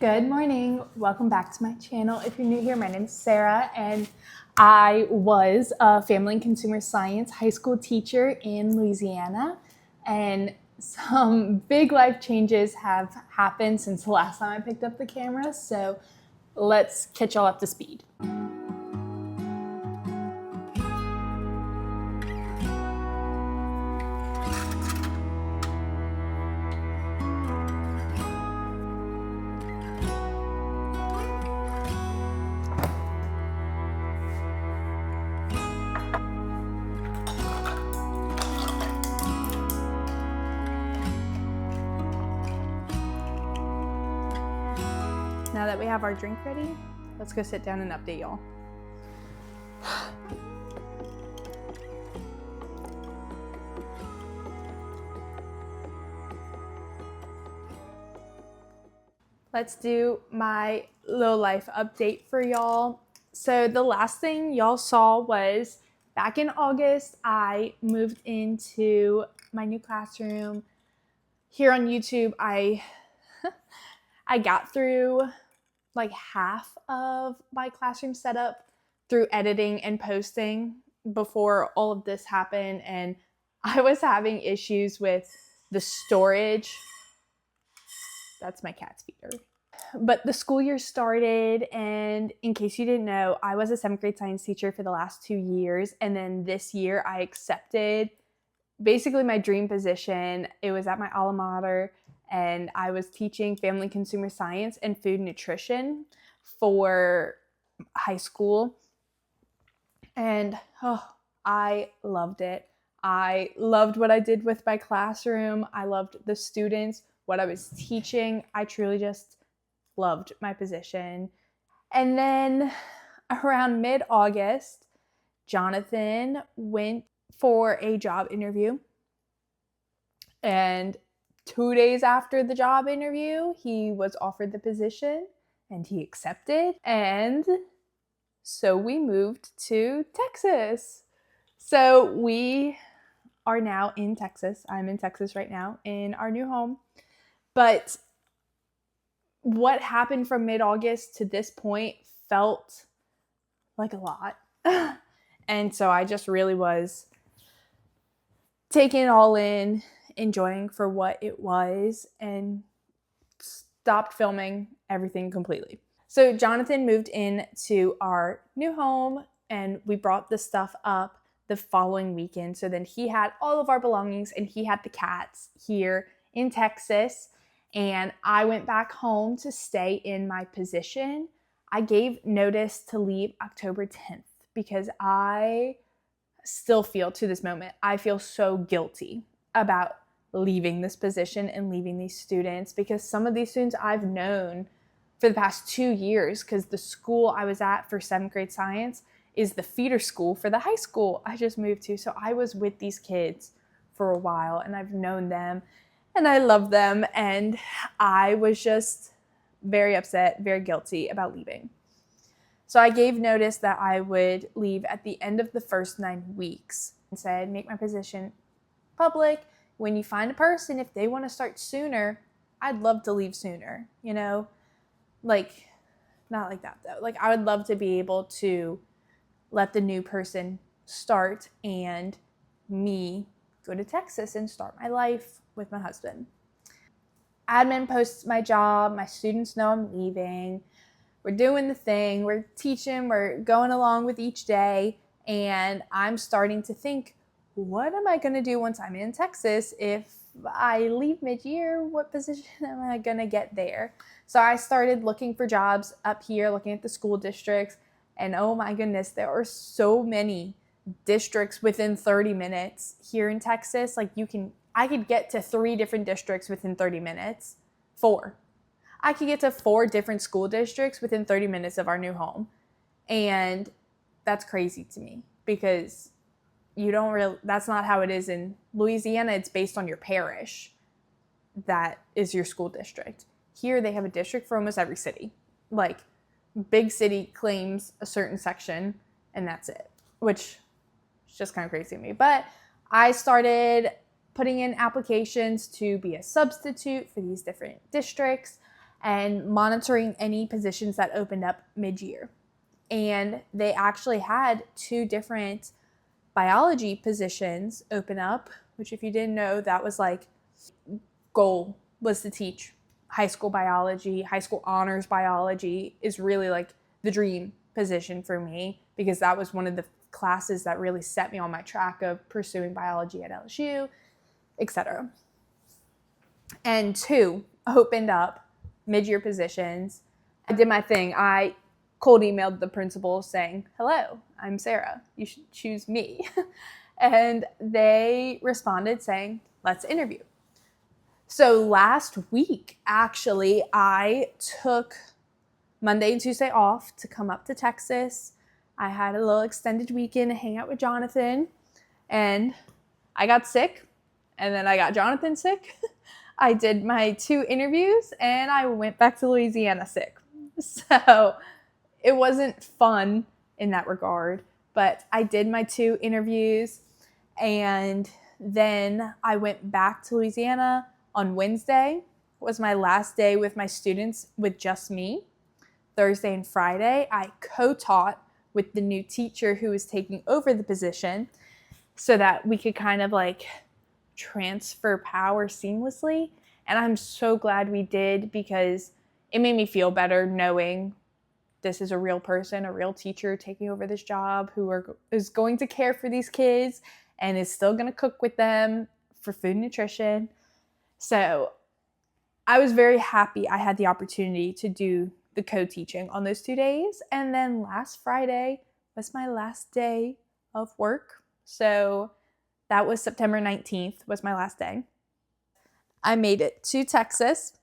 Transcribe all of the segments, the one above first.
Good morning. Welcome back to my channel. If you're new here, my name is Sarah, and I was a family and consumer science high school teacher in Louisiana, and some big life changes have happened since the last time I picked up the camera, so let's catch y'all up to speed. Now that we have our drink ready, let's go sit down and update y'all. Let's do my low life update for y'all. So the last thing y'all saw was back in August, I moved into my new classroom. Here on YouTube, I got through like half of my classroom setup through editing and posting before all of this happened, and I was having issues with the storage. That's my cat's feeder. But the school year started, and in case you didn't know, I was a 7th grade science teacher for the last 2 years, and then this year I accepted basically my dream position. It was at my alma mater, and I was teaching family and consumer science and food nutrition for high school. And I loved it. I loved what I did with my classroom. I loved the students, what I was teaching. I truly just loved my position. And then around mid-August, Jonathan went for a job interview, and 2 days after the job interview, he was offered the position and he accepted. And so we moved to Texas. So we are now in Texas. I'm in Texas right now in our new home. But what happened from mid-August to this point felt like a lot. And so I just really was taking it all in, enjoying for what it was, and stopped filming everything completely. So Jonathan moved into our new home, and we brought the stuff up the following weekend. So then he had all of our belongings, and he had the cats here in Texas, and I went back home to stay in my position. I gave notice to leave October 10th because I still feel, to this moment, I feel so guilty about leaving this position and leaving these students, because some of these students I've known for the past 2 years, because the school I was at for 7th grade science is the feeder school for the high school I just moved to. So I was with these kids for a while, and I've known them and I love them, and I was just very upset, very guilty about leaving. So I gave notice that I would leave at the end of the first 9 weeks and said, make my position public. When you find a person, if they want to start sooner, I'd love to leave sooner, you know? Like, not like that though. Like, I would love to be able to let the new person start and me go to Texas and start my life with my husband. Admin posts my job. My students know I'm leaving. We're doing the thing. We're teaching. We're going along with each day. And I'm starting to think, what am I going to do once I'm in Texas? If I leave mid-year, what position am I going to get there? So I started looking for jobs up here, looking at the school districts. And oh my goodness, there are so many districts within 30 minutes here in Texas. Like I could get to 3 different districts within 30 minutes. 4. I could get to 4 different school districts within 30 minutes of our new home. And that's crazy to me because that's not how it is in Louisiana. It's based on your parish. That is your school district. Here they have a district for almost every city. Like, big city claims a certain section and that's it, which is just kind of crazy to me. But I started putting in applications to be a substitute for these different districts and monitoring any positions that opened up mid-year. And they actually had 2 different biology positions open up, which if you didn't know, that was like goal was to teach high school biology. High school honors biology is really like the dream position for me because that was one of the classes that really set me on my track of pursuing biology at LSU, etc. And 2 opened up mid-year positions. I did my thing. I cold emailed the principal saying, "Hello, I'm Sarah. You should choose me." And they responded saying, "Let's interview." So last week, actually, I took Monday and Tuesday off to come up to Texas. I had a little extended weekend to hang out with Jonathan, and I got sick, and then I got Jonathan sick. I did my 2 interviews, and I went back to Louisiana sick. So it wasn't fun in that regard, but I did my 2 interviews, and then I went back to Louisiana on Wednesday. Was my last day with my students with just me. Thursday and Friday, I co-taught with the new teacher who was taking over the position so that we could kind of like transfer power seamlessly. And I'm so glad we did because it made me feel better knowing this is a real person, a real teacher taking over this job is going to care for these kids and is still going to cook with them for food and nutrition. So I was very happy I had the opportunity to do the co-teaching on those 2 days. And then last Friday was my last day of work. So that was September 19th was my last day. I made it to Texas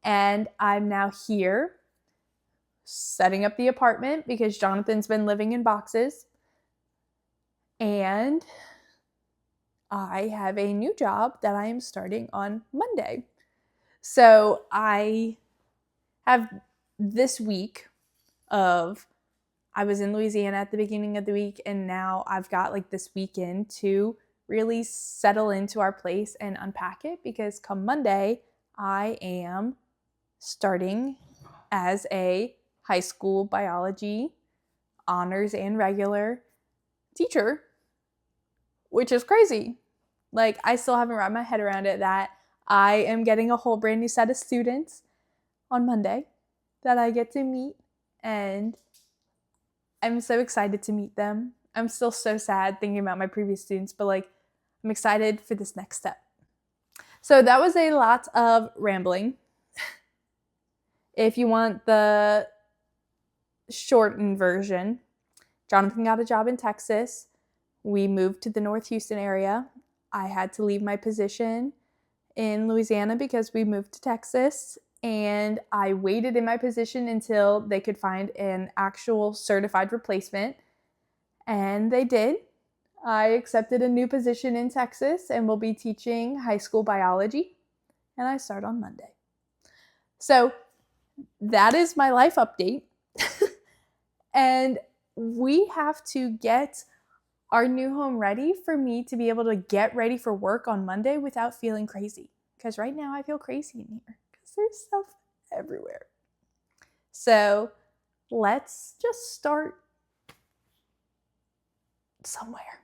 and I'm now here setting up the apartment because Jonathan's been living in boxes. And I have a new job that I am starting on Monday. So I have this week of, I was in Louisiana at the beginning of the week, and now I've got like this weekend to really settle into our place and unpack it because come Monday, I am starting as a high school biology honors and regular teacher, which is crazy. Like, I still haven't wrapped my head around it that I am getting a whole brand new set of students on Monday that I get to meet, and I'm so excited to meet them. I'm still so sad thinking about my previous students, but like, I'm excited for this next step. So that was a lot of rambling. If you want the shortened version, Jonathan got a job in Texas. We moved to the North Houston area. I had to leave my position in Louisiana because we moved to Texas, and I waited in my position until they could find an actual certified replacement, and they did. I accepted a new position in Texas and will be teaching high school biology, and I start on Monday. So that is my life update. And we have to get our new home ready for me to be able to get ready for work on Monday without feeling crazy. Because right now I feel crazy in here because there's stuff everywhere. So let's just start somewhere.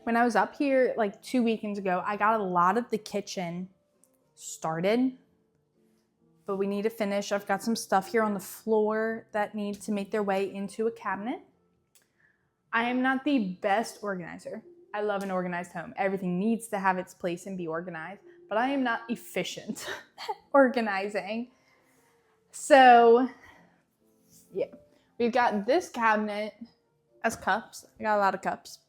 When I was up here like 2 weekends ago, I got a lot of the kitchen started, but we need to finish. I've got some stuff here on the floor that need to make their way into a cabinet. I am not the best organizer. I love an organized home. Everything needs to have its place and be organized, but I am not efficient at organizing. So yeah, we've got this cabinet as cups. I got a lot of cups.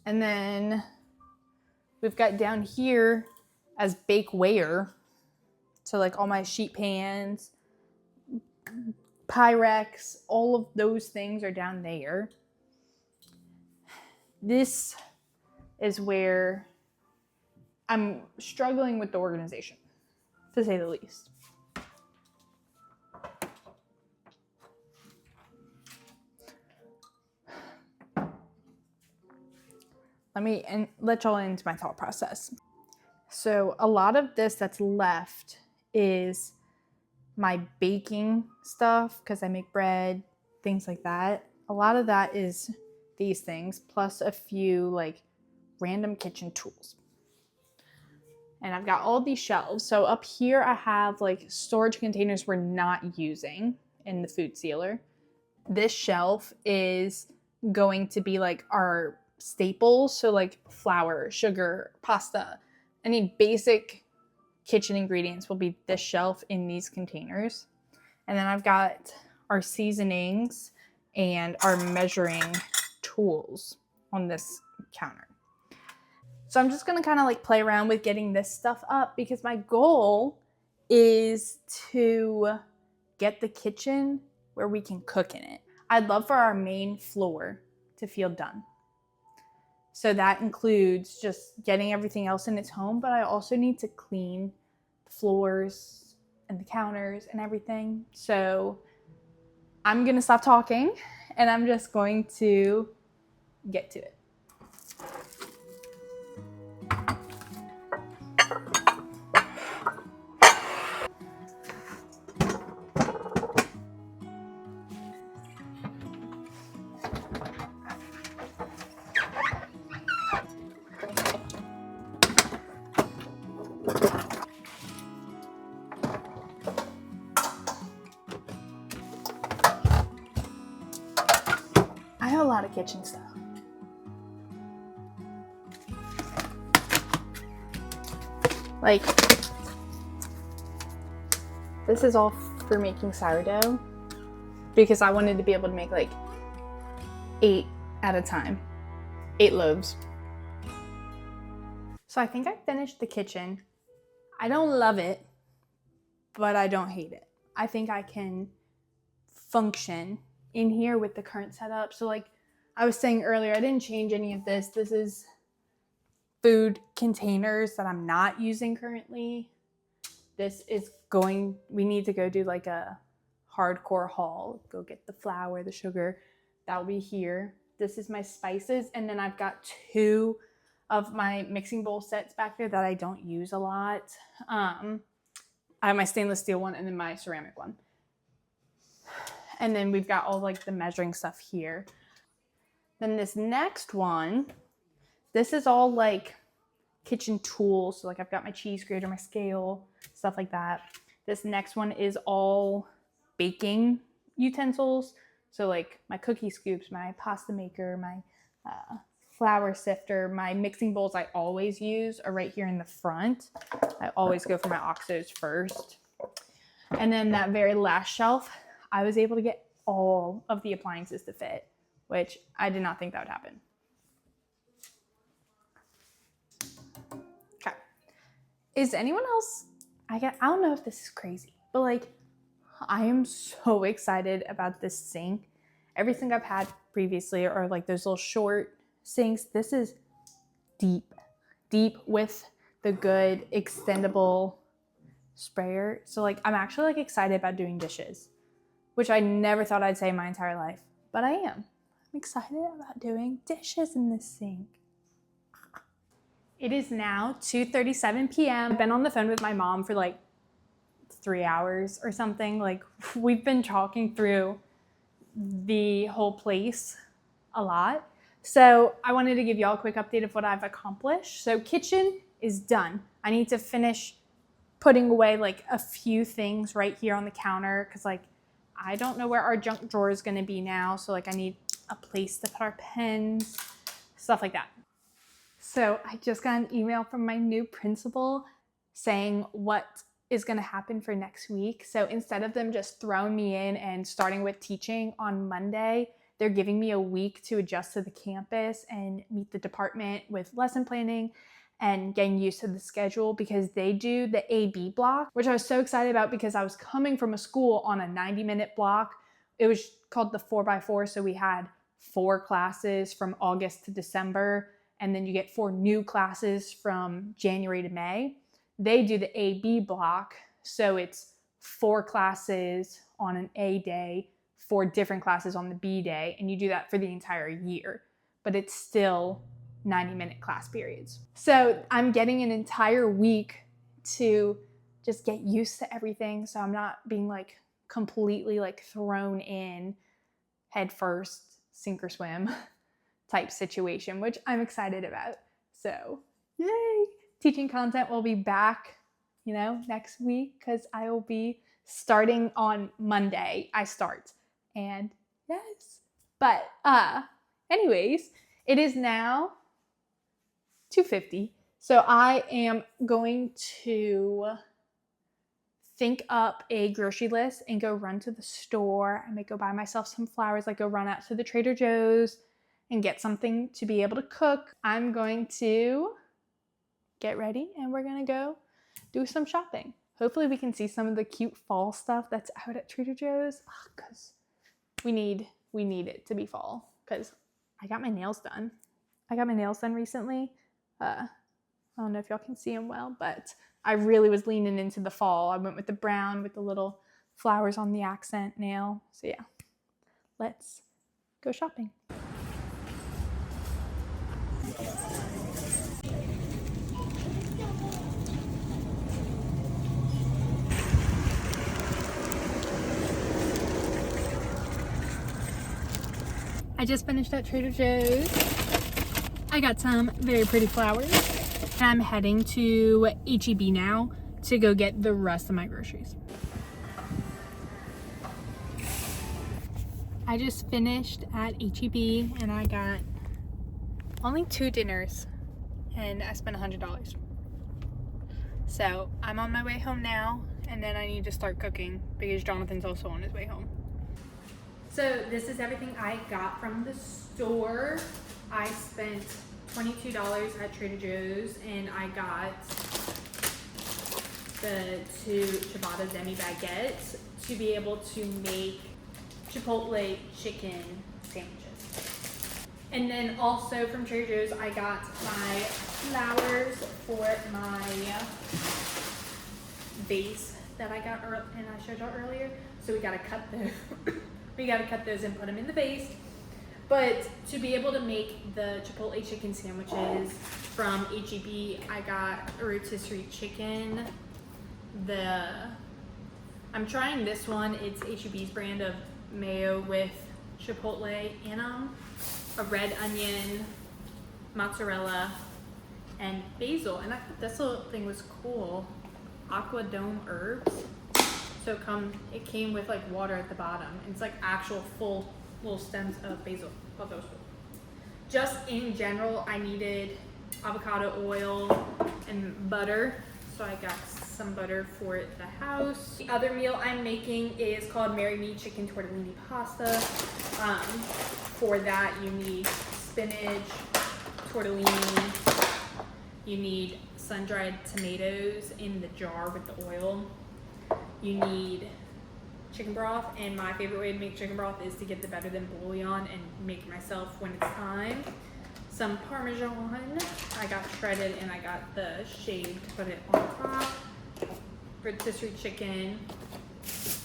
And then we've got down here as bakeware. So like all my sheet pans, Pyrex, all of those things are down there. This is where I'm struggling with the organization, to say the least. Let me let y'all into my thought process. So a lot of this that's left is my baking stuff, because I make bread, things like that. A lot of that is these things, plus a few like random kitchen tools. And I've got all these shelves. So up here I have like storage containers we're not using in the food sealer. This shelf is going to be like our staples. So like flour, sugar, pasta, any basic kitchen ingredients will be this shelf in these containers. And then I've got our seasonings and our measuring tools on this counter. So I'm just going to kind of like play around with getting this stuff up, because my goal is to get the kitchen where we can cook in it. I'd love for our main floor to feel done. So that includes just getting everything else in its home, but I also need to clean the floors and the counters and everything. So I'm going to stop talking and I'm just going to get to it. I have a lot of kitchen stuff. Like, this is all for making sourdough, because I wanted to be able to make like 8 at a time, 8 loaves. So I think I finished the kitchen. I don't love it, but I don't hate it. I think I can function in here with the current setup. So like I was saying earlier, I didn't change any of this. This is food containers that I'm not using currently. This is we need to go do like a hardcore haul. Go get the flour, the sugar. That will be here. This is my spices. And then I've got 2 of my mixing bowl sets back there that I don't use a lot. I have my stainless steel one and then my ceramic one. And then we've got all like the measuring stuff here. Then this next one, this is all like kitchen tools. So like I've got my cheese grater, my scale, stuff like that. This next one is all baking utensils. So like my cookie scoops, my pasta maker, my flour sifter, my mixing bowls I always use are right here in the front. I always go for my OXOs first. And then that very last shelf, I was able to get all of the appliances to fit, which I did not think that would happen. Okay. Is anyone else, I don't know if this is crazy, but like I am so excited about this sink. Everything I've had previously are like those little short sinks. This is deep with the good extendable sprayer. So like I'm actually like excited about doing dishes, which I never thought I'd say my entire life, but I am. I'm excited about doing dishes in this sink. It is now 2:37 p.m. I've been on the phone with my mom for like 3 hours or something. Like we've been talking through the whole place a lot. So I wanted to give y'all a quick update of what I've accomplished. So kitchen is done. I need to finish putting away like a few things right here on the counter, because like I don't know where our junk drawer is going to be now. So like I need a place to put our pens, stuff like that. So I just got an email from my new principal saying what is going to happen for next week. So instead of them just throwing me in and starting with teaching on Monday, they're giving me a week to adjust to the campus and meet the department with lesson planning and getting used to the schedule because they do the AB block, which I was so excited about because I was coming from a school on a 90-minute block. It was called the 4x4, so we had 4 classes from August to December, and then you get 4 new classes from January to May. They do the AB block, so it's 4 classes on an A day, 4 different classes on the B day, and you do that for the entire year, but it's still 90-minute class periods. So I'm getting an entire week to just get used to everything, so I'm not being like completely like thrown in head first, sink or swim type situation, which I'm excited about. So yay! Teaching content will be back, next week, because I will be starting on Monday. I start. And yes. But anyways, it is now 2:50. So I am going to think up a grocery list and go run to the store. I may go buy myself some flowers, like go run out to the Trader Joe's and get something to be able to cook. I'm going to get ready and we're gonna go do some shopping. Hopefully we can see some of the cute fall stuff that's out at Trader Joe's, because we need it to be fall, because I got my nails done. I got my nails done recently. I don't know if y'all can see them well, but I really was leaning into the fall. I went with the brown with the little flowers on the accent nail. So yeah, let's go shopping. I just finished at Trader Joe's. I got some very pretty flowers. And I'm heading to H-E-B now to go get the rest of my groceries. I just finished at H-E-B and I got only 2 dinners and I spent $100. So I'm on my way home now, and then I need to start cooking because Jonathan's also on his way home. So this is everything I got from the store. I spent $22 at Trader Joe's and I got the 2 ciabatta demi baguettes to be able to make Chipotle chicken sandwiches. And then also from Trader Joe's I got my flowers for my vase that I got and I showed y'all earlier. So we gotta cut those. We gotta cut those and put them in the vase. But to be able to make the Chipotle chicken sandwiches from H-E-B, I got a rotisserie chicken. I'm trying this one. It's H-E-B's brand of mayo with Chipotle in them, a red onion, mozzarella, and basil. And I thought this little thing was cool. Aqua Dome herbs. So it came with like water at the bottom. It's like actual full little stems of basil. Thought that was cool. Just in general, I needed avocado oil and butter. So I got some butter for the house. The other meal I'm making is called Marry Me Chicken Tortellini Pasta. For that, you need spinach, tortellini. You need sun-dried tomatoes in the jar with the oil. You need chicken broth, and my favorite way to make chicken broth is to get the better than bouillon and make it myself when it's time. Some Parmesan, I got shredded and I got the shaved to put it on top. Rotisserie chicken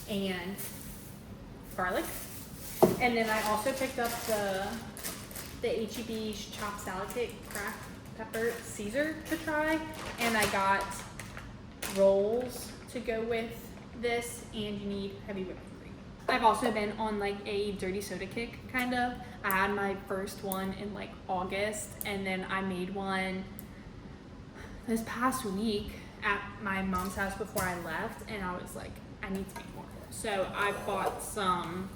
and garlic. And then I also picked up the H-E-B chopped salad kit, cracked pepper Caesar to try, and I got rolls to go with this, and you need heavy whipping cream. I've also been on like a dirty soda kick, kind of. I had my first one in like August, and then I made one this past week at my mom's house before I left, and I was like, I need to make more. So I bought some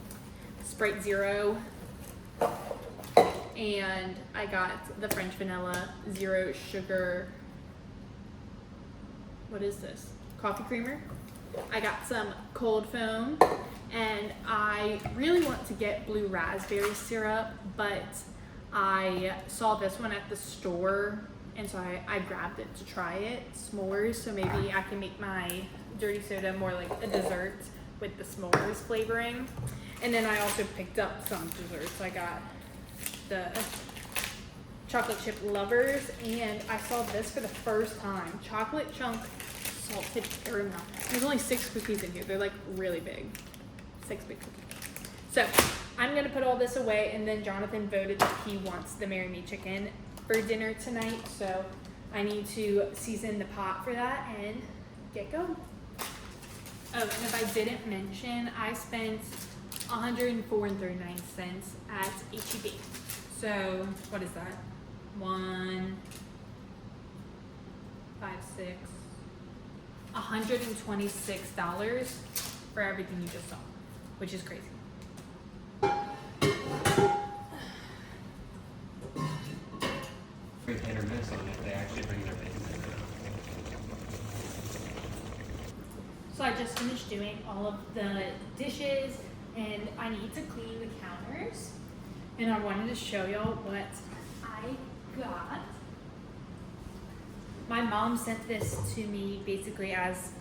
Sprite Zero, and I got the French vanilla zero sugar, what is this? Coffee creamer. I got some cold foam, and I really want to get blue raspberry syrup, but I saw this one at the store and so I grabbed it to try it, s'mores, so maybe I can make my dirty soda more like a dessert with the s'mores flavoring. And then I also picked up some desserts. I got the chocolate chip lovers, and I saw this for the first time. Chocolate chunk salted caramel. There's only 6 cookies in here. They're like really big. 6 big cookies. So I'm gonna put all this away, and then Jonathan voted that he wants the Marry Me chicken for dinner tonight. So I need to season the pot for that and get going. Oh, and if I didn't mention, I spent $104.39 at H-E-B. So what is that? 1, 5, 6, $126 for everything you just saw, which is crazy. Hit or miss on it, they actually bring their things in. So I just finished doing all of the dishes, and I need to clean the counters, and I wanted to show y'all what I got. My mom sent this to me basically as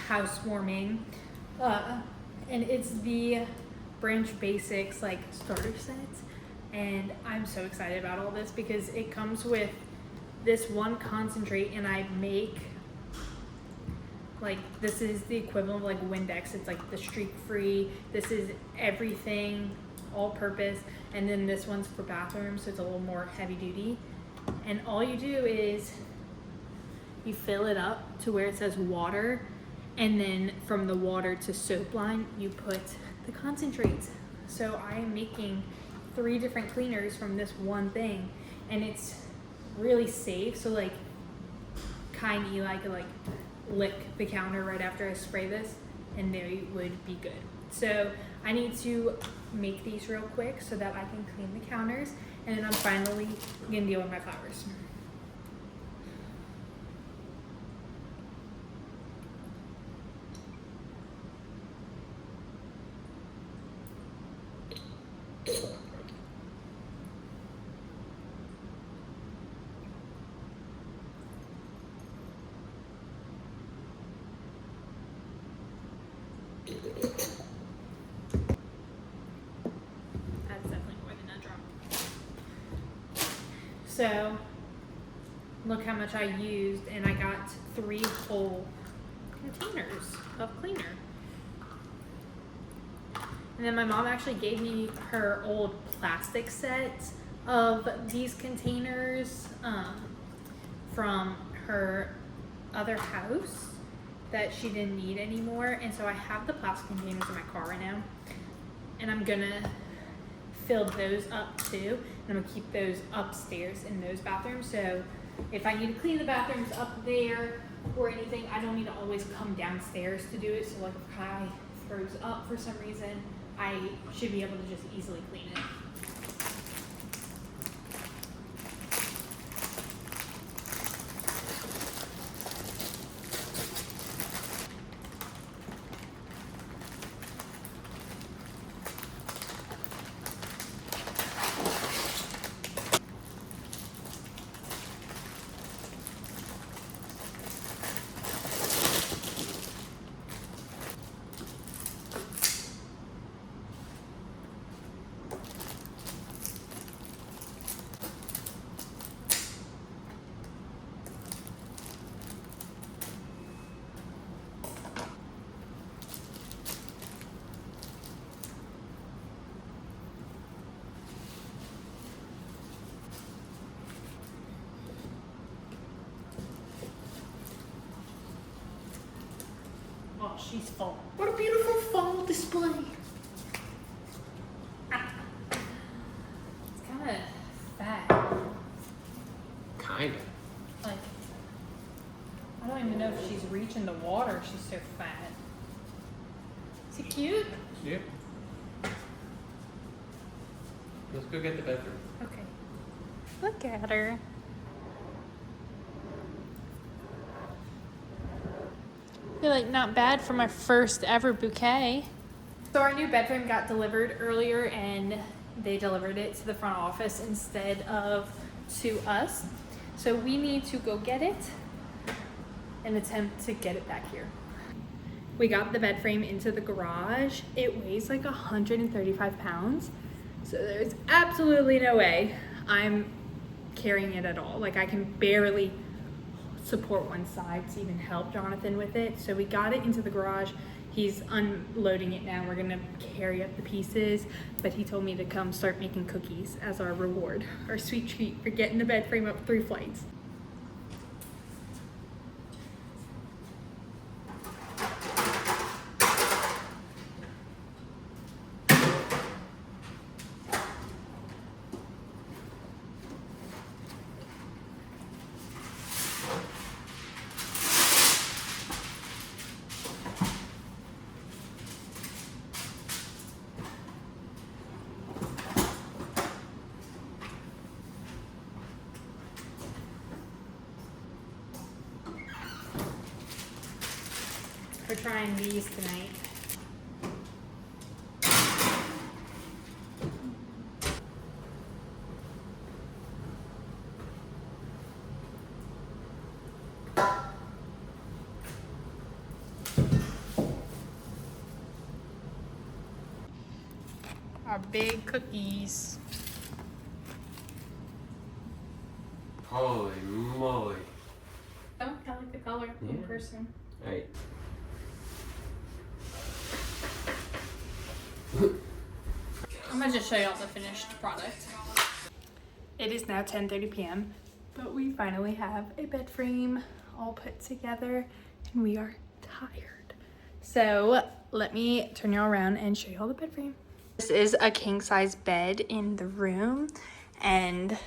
housewarming, and it's the Branch Basics like starter set, and I'm so excited about all this because it comes with this one concentrate, and I make like, this is the equivalent of like Windex. It's like the streak free. This is everything, all purpose, and then this one's for bathrooms, so it's a little more heavy duty. And all you do is you fill it up to where it says water, and then from the water to soap line you put the concentrates. So I am making 3 different cleaners from this one thing, and it's really safe. So like Kai and Eli could like lick the counter right after I spray this, and they would be good. So I need to make these real quick so that I can clean the counters, and then I'm finally gonna deal with my flowers. That's definitely more than a drop. So look how much I used, and I got 3 whole containers of cleaner. And then my mom actually gave me her old plastic set of these containers from her other house that she didn't need anymore. And so I have the plastic containers in my car right now, and I'm gonna fill those up too, and I'm gonna keep those upstairs in those bathrooms. So if I need to clean the bathrooms up there or anything, I don't need to always come downstairs to do it. So like if Kai throws up for some reason, I should be able to just easily clean it. Oh, she's full. What a beautiful fall display. It's kind of fat. Kinda. Like, I don't even know if she's reaching the water. She's so fat. Is it cute? Yep. Let's go get the bedroom. Okay. Look at her. I feel like not bad for my first ever bouquet. So our new bedroom got delivered earlier, and they delivered it to the front office instead of to us. So we need to go get it and attempt to get it back here. We got the bed frame into the garage. It weighs like 135 pounds. So there's absolutely no way I'm carrying it at all. Like I can barely support one side to even help Jonathan with it. So we got it into the garage. He's unloading it now. We're gonna carry up the pieces, but he told me to come start making cookies as our reward, our sweet treat for getting the bed frame up 3 flights. We're trying these tonight. Our big cookies. Holy moly. Oh, I like the color in person. Alright. I'm gonna just show y'all the finished product. It is now 10:30 p.m., but we finally have a bed frame all put together and we are tired. So let me turn y'all around and show y'all the bed frame. This is a king size bed in the room and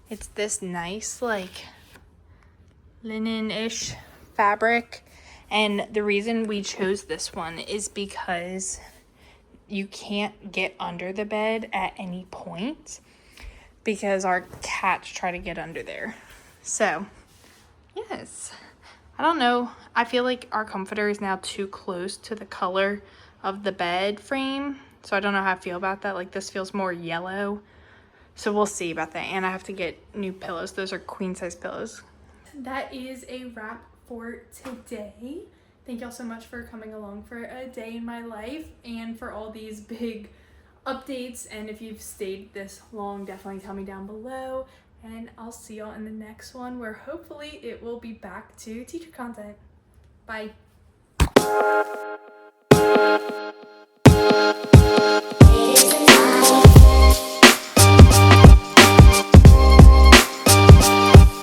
it's this nice like linen-ish fabric. And the reason we chose this one is because you can't get under the bed at any point because our cats try to get under there. So, yes. I don't know. I feel like our comforter is now too close to the color of the bed frame. So I don't know how I feel about that. Like this feels more yellow. So we'll see about that. And I have to get new pillows. Those are queen size pillows. That is a wrap for today. Thank y'all so much for coming along for a day in my life and for all these big updates. And if you've stayed this long, definitely tell me down below. And I'll see y'all in the next one where hopefully it will be back to teacher content. Bye.